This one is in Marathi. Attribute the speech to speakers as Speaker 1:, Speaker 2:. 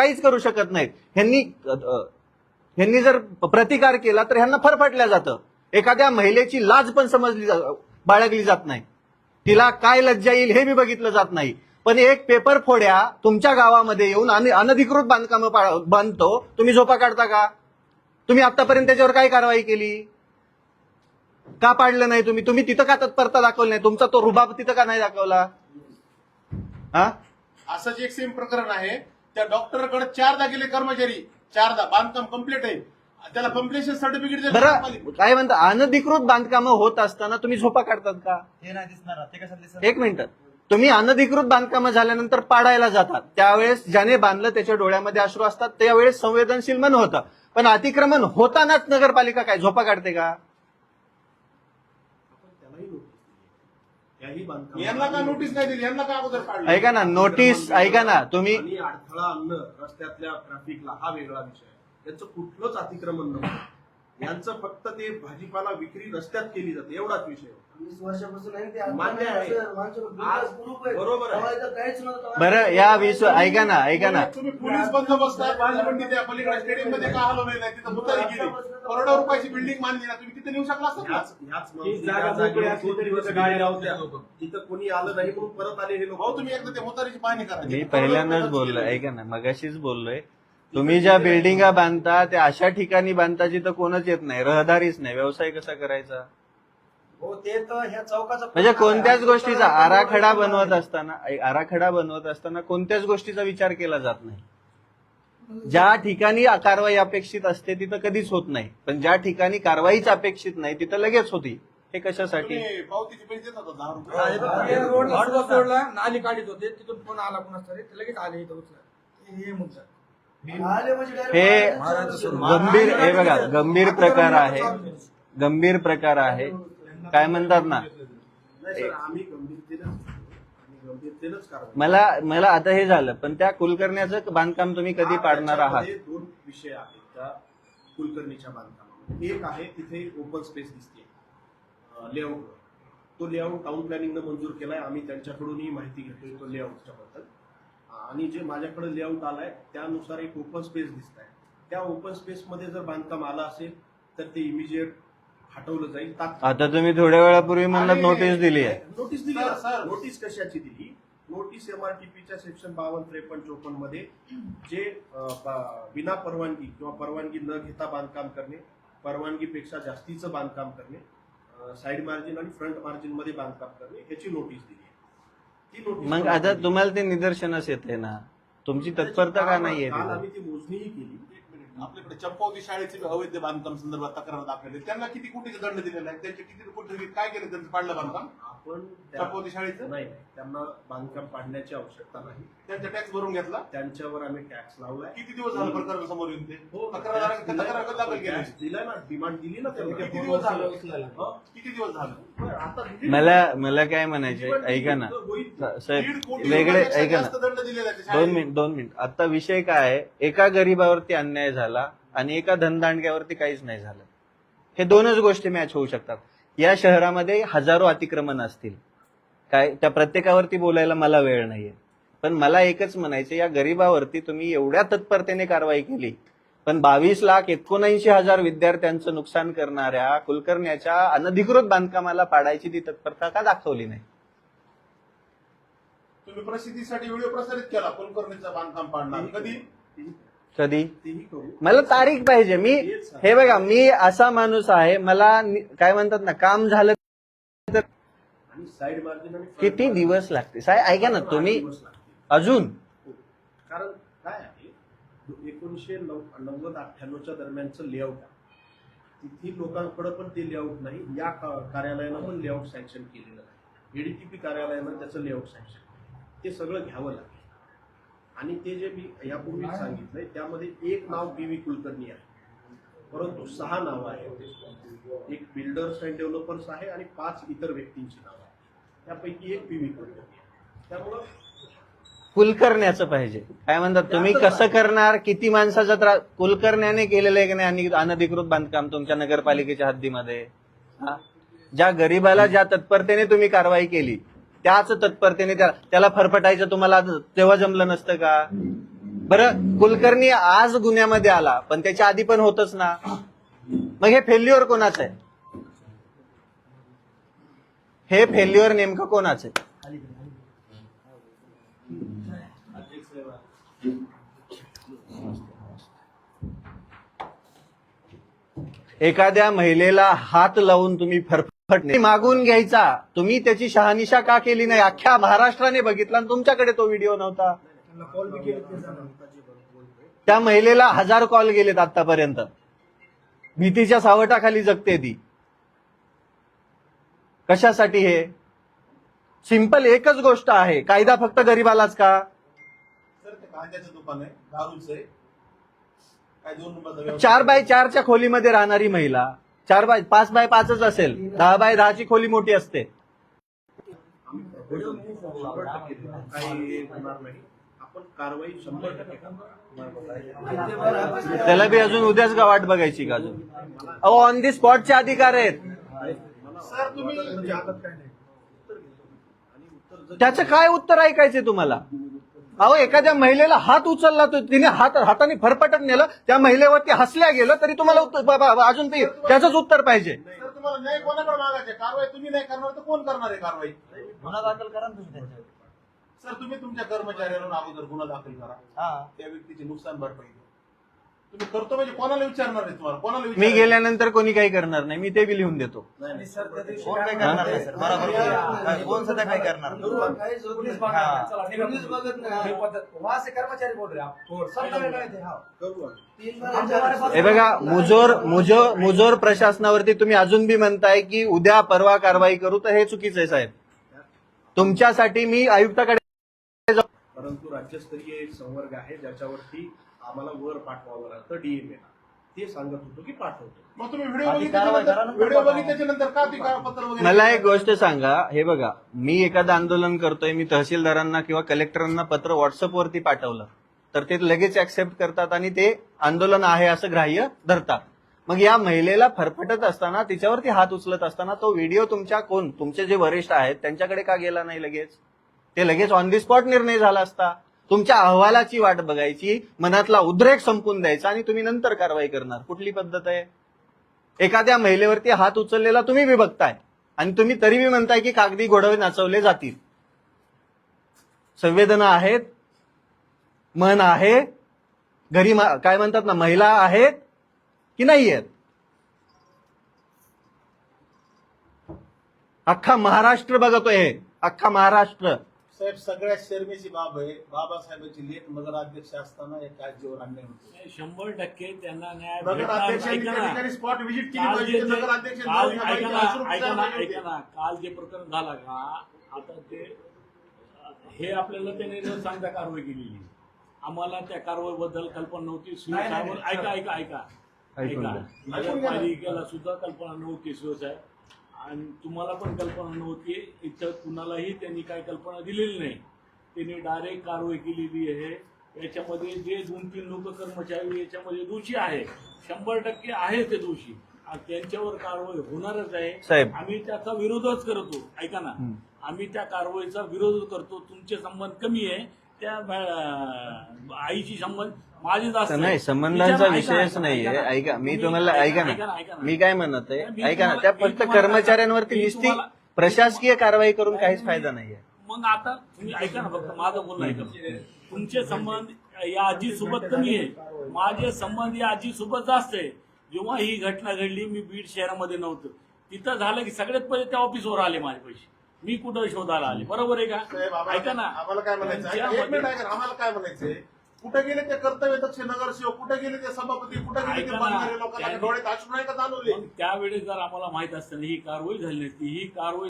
Speaker 1: काहीच करू शकत नाहीत. ह्यांनी जर प्रतिकार केला तर ह्यांना फरफटल्या जातं. एखाद्या महिलेची लाज पण बाळगली जात नाही. तिला काय लज्जा येईल हे बी बघितलं जात नाही. पण एक पेपर फोड्या तुमच्या गावामध्ये येऊन अनधिकृत बांधकाम बांधतो, तुम्ही झोपा काढता का? तुम्ही आतापर्यंत त्याच्यावर काय कारवाई केली? का पाडलं नाही तुम्ही तिथं का तत्परता दाखवली नाही? तुमचा तो रुबाब तिथं का नाही दाखवला? हा,
Speaker 2: असंच एक सेम प्रकरण आहे. त्या डॉक्टरकडे 4दा गेले कर्मचारी, 4दा बांधकाम कम्प्लीट आहे, त्याला कम्प्लिशन सर्टिफिकेट
Speaker 1: बरं काय म्हणता, अनधिकृत बांधकामं होत असताना तुम्ही झोपा काढतात का?
Speaker 3: हे नाही दिसणार, ते कसं दिसणार?
Speaker 1: एक मिनिट, तुम्ही अनधिकृत बांधकामं झाल्यानंतर पाडायला जातात त्यावेळेस ज्याने बांधलं त्याच्या डोळ्यामध्ये अश्रू असतात, त्यावेळेस संवेदनशील मन होतं. पण अतिक्रमण होतानाच नगरपालिका काय झोपा काढते का?
Speaker 2: यांना का नोटीस नाही दिली? यांना का अगोदर काढलं?
Speaker 1: ऐका ना, नोटीस ऐका ना तुम्ही.
Speaker 4: आणि अडथळा आणणं रस्त्यातल्या ट्रॅफिकला हा वेगळा विषय आहे. याचं कुठलंच अतिक्रमण नव्हतं. यांचं फक्त ते भाजीपाला विक्री रस्त्यात केली जाते एवढाच विषय.
Speaker 3: 20 वर्षापासून आहे ते
Speaker 4: मान्य आहे. आज बरोबर आहे.
Speaker 3: काहीच नव्हतं.
Speaker 1: बरं या ऐका ना
Speaker 2: तुम्ही पोलीस बंदोबस्त भाजीमंडी त्या पलीकडे स्टेडियम मध्ये का हलवले नाही? तिथं मुतारी केली, करोडो रुपयाची बिल्डिंग बांधली ना, तुम्ही तिथे नेऊ शकला असता ना?
Speaker 4: ह्याच तिथं कोणी आलं नाही म्हणून परत आले हे लोक.
Speaker 2: भाऊ तुम्ही एकदा त्या मुतारीची पाहणी करा.
Speaker 1: मी पहिल्यांदाच बोललोय, ऐका ना, मगाशीच बोललोय, तुम्ही ज्या बिल्डिंगा बांधता त्या अशा ठिकाणी बांधता जिथं कोणच येत नाही, रहदारीच नाही, व्यवसाय कसा करायचा?
Speaker 3: हो ते तर ह्या चौकाचा
Speaker 1: म्हणजे कोणत्याच गोष्टीचा आराखडा बनवत असताना कोणत्याच गोष्टीचा विचार केला जात नाही. ज्या ठिकाणी कारवाई अपेक्षित असते तिथं कधीच होत नाही, पण ज्या ठिकाणी कारवाईच अपेक्षित नाही तिथं लगेच होती. हे कशासाठी?
Speaker 2: तुम्ही पावतीचे पैसे देत होता 10 रुपये.
Speaker 5: रोड सोडला, नाली काढत होते, तिथून फोन आला कुणाच तरी, ते लगेच आले इथं उचला. हे मुद्दा
Speaker 3: आले म्हणजे direct
Speaker 1: हे गंभीर, हे बघा गंभीर प्रकार आहे. काय म्हणतात ना,
Speaker 4: नाही सर, आम्ही गंभीरतेनंच कारवाई.
Speaker 1: मला आता हे झालं, पण त्या कुलकर्ण्याचं बांधकाम तुम्ही कधी पाडणार आहात?
Speaker 4: त्याच्यामध्ये 2 विषय आहेत त्या कुलकर्णीच्या बांधकामामध्ये. एक आहे तिथे ओपन स्पेस दिसते लेआउट, तो लेआउट टाउन प्लॅनिंगनं मंजूर केलाय. आम्ही त्यांच्याकडूनही माहिती घेतोय तो लेआउटच्या बद्दल. आणि जे माझ्याकडे लेआउट आलाय त्यानुसार एक ओपन स्पेस दिसत आहे. त्या ओपन स्पेस मध्ये जर बांधकाम आलं असेल तर ते इमिजिएट हटवलं जाईल.
Speaker 1: आता तुम्ही थोड्या वेळापूर्वी म्हणलं नोटीस दिली आहे.
Speaker 4: नोटीस दिली ना सर. नोटीस कशाची दिली? नोटीस MRTPच्या सेक्शन 52, 53, 54 मध्ये जे विना परवानगी किंवा परवानगी न घेता बांधकाम करणे, परवानगीपेक्षा जास्तीचं बांधकाम करणे, साईड मार्जिन आणि फ्रंट मार्जिन मध्ये बांधकाम करणे याची नोटीस दिली आहे. ती नोटीस
Speaker 1: मग आता तुम्हाला ते निदर्शनास येते ना, तुमची तत्परता का नाहीये?
Speaker 4: काल आम्ही ती मोजणीही केली.
Speaker 2: आपल्याकडे चंपावती शाळेचे अवैध बांधकाम संदर्भात तक्रार दाखल. त्यांना किती कोटीचा दंड दिलेला आहे? त्यांचे किती कोटी काय केलं त्यांचं पाडलं बांधकाम?
Speaker 4: आपण
Speaker 2: चंपावती शाळेचं
Speaker 4: नाही, त्यांना बांधकाम पाडण्याची आवश्यकता नाही.
Speaker 2: त्यांचा टॅक्स भरून घेतला.
Speaker 4: त्यांच्यावर आम्ही टॅक्स लावलाय.
Speaker 2: किती दिवस झालं प्रकरण समोर येऊन ते?
Speaker 4: हो,
Speaker 2: तक्रार दाखल केली.
Speaker 4: टॅक्स दिलाय ना, डिमांड दिली ना त्यांनी.
Speaker 2: किती दिवस झालं? किती दिवस झालं?
Speaker 4: बरं, आता दिली.
Speaker 1: मला काय म्हणायचे, ऐका ना साहेब,
Speaker 2: 1.5 कोटी
Speaker 1: वेगळे
Speaker 2: रुपयापेक्षा
Speaker 1: ऐका
Speaker 2: जास्त
Speaker 1: ना,
Speaker 2: दंड दिलेला आहे त्या शाळेने.
Speaker 1: 2 मिनिट. आता विषय काय आहे, एका गरीबावरती अन्याय झाला आणि एका धनदांडग्यावरती काहीच नाही झालं. हे 2च गोष्टी मॅच होऊ शकतात. या शहरामध्ये हजारो अतिक्रमण असतील, काय त्या प्रत्येकावरती बोलायला मला वेळ नाहीये, पण मला एकच म्हणायचं, या गरीबावरती तुम्ही एवढ्या तत्परतेने कारवाई केली, पण 22,79,000 विद्यार्थ्यांचं नुकसान करणाऱ्या कुलकर्ण्याच्या अनधिकृत बांधकामाला पाडायची ती तत्परता का दाखवली नाही?
Speaker 2: तुम्ही प्रसिद्धीसाठी व्हिडिओ प्रसारित केला कुलकर्णीचं बांधकाम पाडणार. कधी?
Speaker 1: कधी?
Speaker 4: तेही करू.
Speaker 1: मला तारीख पाहिजे. हे बघा, मी असा माणूस आहे, मला काय म्हणतात ना, काम झालं तर
Speaker 4: आणि साईड मार्जिन आणि
Speaker 1: किती दिवस लागते? साहेब ऐका ना, तुम्ही अजून
Speaker 4: कारण काय आहे, 1990-98च्या दरम्यानचं लेआउट आहे. तिथे लोकांकडे पण ते लेआउट नाही. या कार्यालयानं पण लेआउट सँक्शन केलेलं नाही. ADTP कार्यालयानं त्याचं लेआउट सँक्शन ते सगळं घ्यावं लागेल. आणि ते जे मी यापूर्वी सांगितलंय त्यामध्ये एक नाव PV कुलकर्णी आहे, परंतु 6 नावं आहेत. एक बिल्डर्स अँड डेव्हलपर्स आहे आणि 5 इतर व्यक्तींची नावं आहेत. त्यापैकी एक PV कुलकर्णी आहे. त्यामुळं
Speaker 1: कुलकर्ण्याचं पाहिजे. काय म्हणतात तुम्ही, कसं करणार, किती माणसाचा त्रास? कुलकर्ण्याने केलेलं आहे की नाही अनधिकृत बांधकाम तुमच्या नगरपालिकेच्या हद्दीमध्ये? ज्या गरीबाला ज्या तत्परतेने तुम्ही कारवाई केली त्याच तत्परतेने त्याला फरफटायचं तुम्हाला तेव्हा जमलं नसतं का? बरं, कुलकर्णी आज गुन्ह्यामध्ये आला, पण त्याच्या आधी पण होतच ना. मग हे फेल्युअर कोणाचं आहे? हे फेल्युअर नेमकं कोणाचं आहे? एखाद्या महिलेला हात लावून तुम्ही फरफटणे मागून घ्यायचा, तुम्ही त्याची शहानिशा का केली नाही? अख्ख्या महाराष्ट्राने बघितला आणि तुमच्याकडे तो व्हिडिओ नव्हता.
Speaker 5: त्यांना कॉल बी केले ते सांगा.
Speaker 1: त्या महिलेला 1000 कॉल गेलेत आतापर्यंत. भीतीच्या सावटाखाली जगते ती. कशासाठी? हे सिंपल एकच गोष्ट आहे, कायदा फक्त गरीबालाच का?
Speaker 2: सर ते कांद्याचं दुकान आहे, दारूचं आहे, काय 2 नंबरचा व्यवसाय.
Speaker 1: 4x4च्या खोलीमध्ये राहणारी महिला, 5x5च असेल, 10x10ची खोली मोठी असते.
Speaker 4: आम्ही proposal 100% देतो. काही होणार नाही. आपण कारवाई 100% करणार.
Speaker 1: त्याला बी अजून उद्याच का वाट बघायची का अजून? अहो, ऑन दी स्पॉटचे अधिकार आहेत.
Speaker 2: सर तुम्ही
Speaker 5: म्हणजे हातात काय नाही.
Speaker 1: त्याचं काय उत्तर ऐकायचंय तुम्हाला? अहो, एखाद्या महिलेला हात उचलला, तो तिने हाताने फरफटत नेलं, त्या महिलेवरती हसल्या गेलं, तरी तुम्हाला अजून त्याचंच उत्तर पाहिजे.
Speaker 2: सर तुम्हाला न्याय कोणाकडे मागायचे? कारवाई तुम्ही नाही करणार तर कोण करणार आहे कारवाई?
Speaker 3: गुन्हा दाखल करा ना तुम्ही त्यांच्यावर.
Speaker 2: सर तुम्ही तुमच्या कर्मचाऱ्यांवर अगोदर गुन्हा दाखल करा, त्या व्यक्तीची नुकसान भरपाई द्या. तुम्ही करतो म्हणजे कोणाला विचारणार नाही? तुम्हाला कोणाला
Speaker 1: मी
Speaker 2: विचारणार?
Speaker 1: गेल्यानंतर कोणी काही करणार नाही, मी ते बी लिहून देतो.
Speaker 3: आणि सर त्या दिवशी
Speaker 6: कोण
Speaker 3: काय
Speaker 6: काय करणार नाही सर, बरोबर
Speaker 3: म्हणतात?
Speaker 6: आहे. कोण सध्या काय करणार नाही.
Speaker 3: काहीच होत
Speaker 5: पोलीस
Speaker 3: नाही.
Speaker 5: बघा.
Speaker 6: हा.
Speaker 5: चला, निघा.
Speaker 3: पोलीस बघत नाही.
Speaker 5: हे पद्धत.
Speaker 3: वहां से कर्मचारी बोल रहे हैं आप. समझा नहीं थे, हाँ.
Speaker 4: करू आम्ही.
Speaker 3: 3 बार हमारे पास-
Speaker 1: हे बघा, मुजोर प्रशासनावरती तुम्ही अजून बी म्हणताय की उद्या परवा कारवाई करू, तर हे चुकीचं आहे साहेब. तुमच्यासाठी मी आयुक्ताकडे
Speaker 4: परंतु राज्यस्तरीय एक संवर्ग आहे ज्याच्यावरती आम्हाला वर पाठवावं लागतं डीएमए. ते सांगत होतो की पाठवतो.
Speaker 2: मग तुम्ही व्हिडिओ
Speaker 6: आधी कारवाई करा ना.
Speaker 2: बघितल्याच्या नंतर का ती कागदपत्र वगैरे?
Speaker 1: मला एक गोष्ट सांगा. हे बघा, मी एखादं आंदोलन करतोय, मी तहसीलदारांना किंवा कलेक्टरांना पत्र व्हॉट्सअपवरती पाठवलं, तर ते लगेच ऍक्सेप्ट करतात आणि ते आंदोलन आहे असं ग्राह्य धरतात. मग या महिलेला फरफटत असताना, तिच्यावरती हात उचलत असताना तो व्हिडिओ तुमचे जे वरिष्ठ आहेत त्यांच्याकडे का गेला नाही लगेच? ते लगेच ऑन दी स्पॉट निर्णय झाला असता. तुमच्या अहवालाची वाट बघायची, मनातला उद्रेक संपून द्यायचा आणि तुम्ही नंतर कारवाई करणार. कुठली पद्धत आहे? एखाद्या महिलेवरती हात उचललेला तुम्ही बी बघताय आणि तुम्ही तरी बी म्हणताय की कागदी घोडवे नाचवले जातील. संवेदना आहेत, मन आहे, घरी काय म्हणतात ना, महिला आहेत की नाही आहेत? अख्खा महाराष्ट्र बघतोय हे, अख्खा महाराष्ट्र.
Speaker 2: साहेब सगळ्यात शर्मेची बाब आहे, बाबासाहेबांची लेख नगराध्यक्ष असताना या काळजीवर अन्याय होतो.
Speaker 7: 100% त्यांना न्याय
Speaker 2: नगराध्यक्षांनी
Speaker 7: भेटणार.
Speaker 2: त्या
Speaker 7: ऐका
Speaker 2: ठिकाणी स्पॉट व्हिजिट केली
Speaker 7: काल
Speaker 2: पाहिजे.
Speaker 7: जे-
Speaker 2: नगराध्यक्ष
Speaker 7: काल-
Speaker 2: जाऊन या
Speaker 7: ऐका
Speaker 2: बाईला
Speaker 7: ना,
Speaker 2: अश्रू
Speaker 7: ऐका
Speaker 2: पुसायला
Speaker 7: ना,
Speaker 2: पाहिजे
Speaker 7: ऐका
Speaker 2: होते.
Speaker 7: ना, काल जे प्रकरण झालं का, आता ते हे आपल्याला त्याने न सांगता कारवाई केलेली. आम्हाला त्या कारवाईबद्दल कल्पना नव्हती.
Speaker 5: नाही, नाही,
Speaker 7: सुसाहेब ऐका ऐका ऐका
Speaker 1: ऐकून
Speaker 7: ऐका
Speaker 1: घ्या.
Speaker 7: नगरपालिकेला सुद्धा कल्पना नव्हती सुसाहेब, आणि तुम्हाला पण कल्पना नव्हती. इथं कुणालाही त्यांनी काही कल्पना दिलेली नाही. त्यांनी डायरेक्ट कारवाई केलेली आहे. याच्यामध्ये जे 2-3 लोक कर्मचारी याच्यामध्ये दोषी आहे, 100% आहे ते दोषी, आणि त्यांच्यावर कारवाई होणारच आहे.
Speaker 1: साहेब.
Speaker 7: आम्ही त्याचा विरोधच करतो. ऐका ना, आम्ही त्या कारवाईचा विरोध करतो. तुमचे संबंध कमी आहे, त्या आईची संबंध माझे जास्त
Speaker 1: नाही,
Speaker 7: आहे.
Speaker 1: संबंधांचा
Speaker 7: ऐका ना,
Speaker 1: विषयच
Speaker 7: ऐका,
Speaker 1: नाहीये.
Speaker 7: ऐका ना.
Speaker 1: ऐका, मी
Speaker 7: तुम्ही-
Speaker 1: तुम्हाला ऐका
Speaker 7: ऐका
Speaker 1: ना,
Speaker 7: ऐका
Speaker 1: मी काय म्हणत आहे,
Speaker 7: मी
Speaker 1: ऐका ना,
Speaker 7: तुम्हाला-
Speaker 1: त्या
Speaker 7: मी
Speaker 1: फक्त
Speaker 7: तुम्हाला-
Speaker 1: कर्मचाऱ्यांवरती
Speaker 7: मी
Speaker 1: नुसती
Speaker 7: तुम्हाला-
Speaker 1: प्रशासकीय कारवाई करून काहीच फायदा नाहीये.
Speaker 7: मग आता तुम्ही ऐका ना, फक्त माझं बोलणं ऐका. तुमचे संबंध या आजीसोबत कमी आहे, माझे संबंध या आजीसोबत जास्त आहे. जेव्हा ही घटना घडली, मी बीड शहरामध्ये नव्हतं. तिथं झालं की सगळ्यात पहिले त्या ऑफिसवर आले माझे पैसे. मी कुठं शोधायला आले, बरोबर आहे
Speaker 2: साहेब,
Speaker 7: का?
Speaker 2: आम्हाला-
Speaker 7: ऐका ना,
Speaker 2: आम्हाला काय म्हणायचं ऐका, एक
Speaker 7: त्यांच्यामध्ये-
Speaker 2: मिनिट ऐका ना, आम्हाला काय म्हणायचंय, कुठे गेले ते कर्तव्यदक्ष नगरसेवक, कुठे गेले ते सभापती, कुठे गेले ते
Speaker 7: ऐका ना,
Speaker 2: बनणारे लोकांना
Speaker 7: त्यांनी-
Speaker 2: डोळ्यात अश्रू नाही का जाणवले?
Speaker 7: मग त्यावेळेस जर आम्हाला माहित असतं ही कारवाई झाली नसती. ही कारवाई